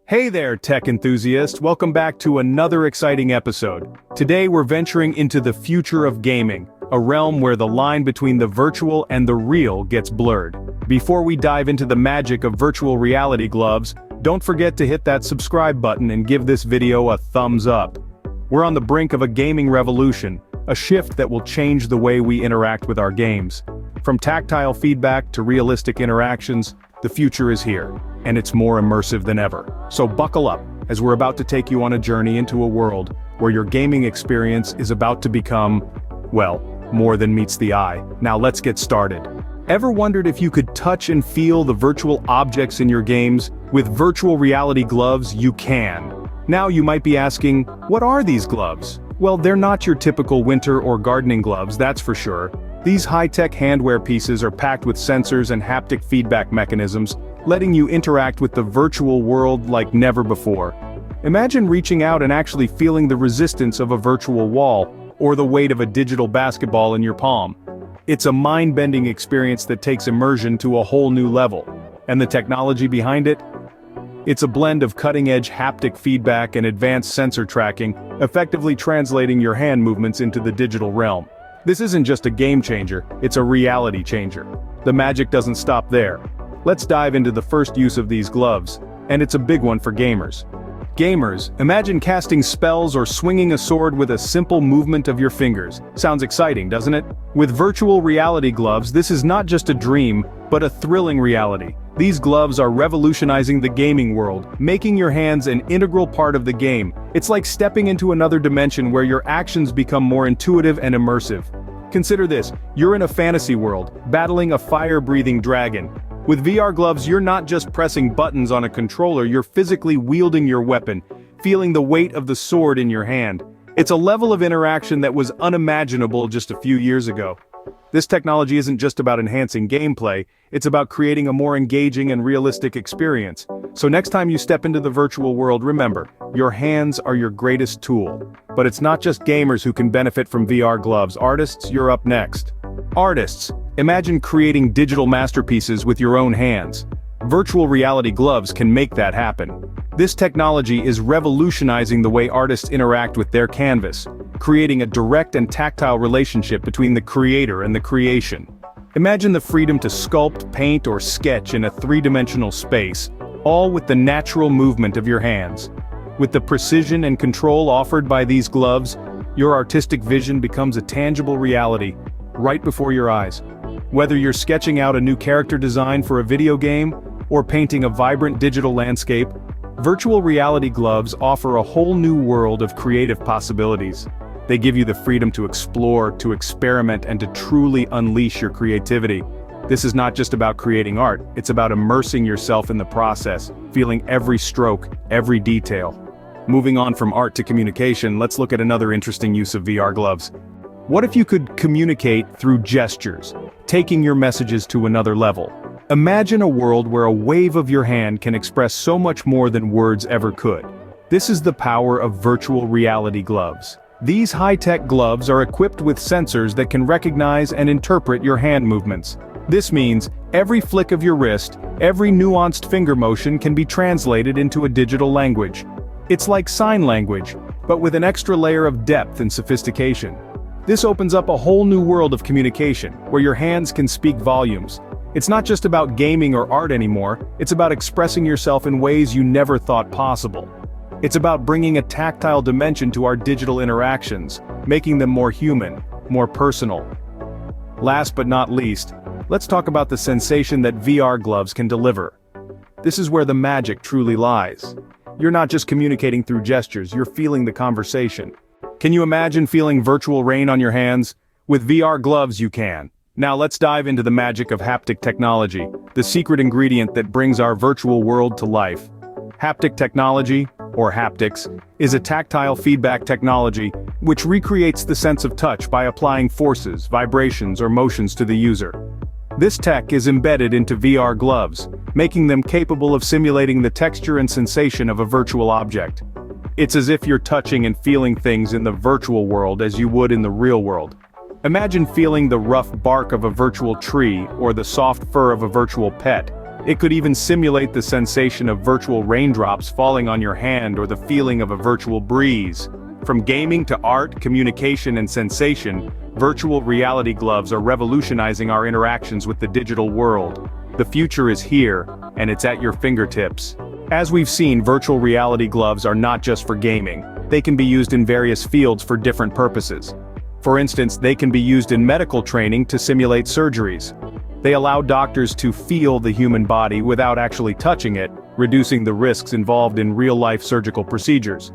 Hey there, tech enthusiast! Welcome back to another exciting episode. Today we're venturing into the future of gaming, a realm where the line between the virtual and the real gets blurred. Before we dive into the magic of virtual reality gloves, don't forget to hit that subscribe button and give this video a thumbs up. We're on the brink of a gaming revolution, a shift that will change the way we interact with our games. From tactile feedback to realistic interactions, the future is here, and it's more immersive than ever. So buckle up, as we're about to take you on a journey into a world where your gaming experience is about to become, well, more than meets the eye. Now let's get started. Ever wondered if you could touch and feel the virtual objects in your games? With virtual reality gloves, you can. Now you might be asking, what are these gloves? Well, they're not your typical winter or gardening gloves, that's for sure. These high-tech handwear pieces are packed with sensors and haptic feedback mechanisms, letting you interact with the virtual world like never before. Imagine reaching out and actually feeling the resistance of a virtual wall, or the weight of a digital basketball in your palm. It's a mind-bending experience that takes immersion to a whole new level. And the technology behind it? It's a blend of cutting-edge haptic feedback and advanced sensor tracking, effectively translating your hand movements into the digital realm. This isn't just a game changer, it's a reality changer. The magic doesn't stop there. Let's dive into the first use of these gloves, and it's a big one for gamers. Gamers, imagine casting spells or swinging a sword with a simple movement of your fingers. Sounds exciting, doesn't it? With virtual reality gloves, this is not just a dream, but a thrilling reality. These gloves are revolutionizing the gaming world, making your hands an integral part of the game. It's like stepping into another dimension where your actions become more intuitive and immersive. Consider this, you're in a fantasy world, battling a fire-breathing dragon. With VR gloves, you're not just pressing buttons on a controller, you're physically wielding your weapon, feeling the weight of the sword in your hand. It's a level of interaction that was unimaginable just a few years ago. This technology isn't just about enhancing gameplay, it's about creating a more engaging and realistic experience. So next time you step into the virtual world, remember, your hands are your greatest tool. But it's not just gamers who can benefit from VR gloves. Artists, you're up next. Artists, imagine creating digital masterpieces with your own hands. Virtual reality gloves can make that happen. This technology is revolutionizing the way artists interact with their canvas, creating a direct and tactile relationship between the creator and the creation. Imagine the freedom to sculpt, paint, or sketch in a three-dimensional space, all with the natural movement of your hands. With the precision and control offered by these gloves, your artistic vision becomes a tangible reality, right before your eyes. Whether you're sketching out a new character design for a video game, or painting a vibrant digital landscape, virtual reality gloves offer a whole new world of creative possibilities. They give you the freedom to explore, to experiment, and to truly unleash your creativity. This is not just about creating art, it's about immersing yourself in the process, feeling every stroke, every detail. Moving on from art to communication, let's look at another interesting use of VR gloves. What if you could communicate through gestures, taking your messages to another level? Imagine a world where a wave of your hand can express so much more than words ever could. This is the power of virtual reality gloves. These high-tech gloves are equipped with sensors that can recognize and interpret your hand movements. This means every flick of your wrist, every nuanced finger motion can be translated into a digital language. It's like sign language, but with an extra layer of depth and sophistication. This opens up a whole new world of communication, where your hands can speak volumes. It's not just about gaming or art anymore, it's about expressing yourself in ways you never thought possible. It's about bringing a tactile dimension to our digital interactions, making them more human, more personal. Last but not least, let's talk about the sensation that VR gloves can deliver. This is where the magic truly lies. You're not just communicating through gestures, you're feeling the conversation. Can you imagine feeling virtual rain on your hands? With VR gloves you can. Now let's dive into the magic of haptic technology, the secret ingredient that brings our virtual world to life. Haptic technology, or haptics, is a tactile feedback technology which recreates the sense of touch by applying forces, vibrations, or motions to the user. This tech is embedded into VR gloves, making them capable of simulating the texture and sensation of a virtual object. It's as if you're touching and feeling things in the virtual world as you would in the real world. Imagine feeling the rough bark of a virtual tree or the soft fur of a virtual pet. It could even simulate the sensation of virtual raindrops falling on your hand or the feeling of a virtual breeze. From gaming to art, communication and sensation, virtual reality gloves are revolutionizing our interactions with the digital world. The future is here, and it's at your fingertips. As we've seen, virtual reality gloves are not just for gaming. They can be used in various fields for different purposes. For instance, they can be used in medical training to simulate surgeries. They allow doctors to feel the human body without actually touching it, reducing the risks involved in real-life surgical procedures.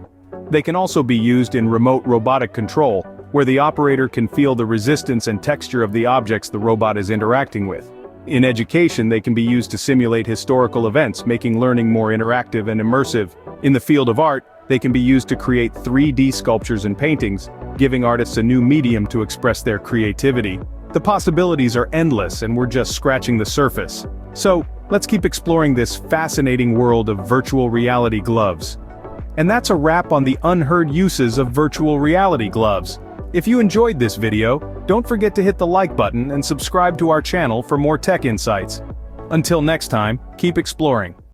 They can also be used in remote robotic control, where the operator can feel the resistance and texture of the objects the robot is interacting with. In education, they can be used to simulate historical events, making learning more interactive and immersive. In the field of art, they can be used to create 3D sculptures and paintings, giving artists a new medium to express their creativity. The possibilities are endless, and we're just scratching the surface. So, let's keep exploring this fascinating world of virtual reality gloves. And that's a wrap on the unheard uses of virtual reality gloves. If you enjoyed this video, don't forget to hit the like button and subscribe to our channel for more tech insights. Until next time, keep exploring.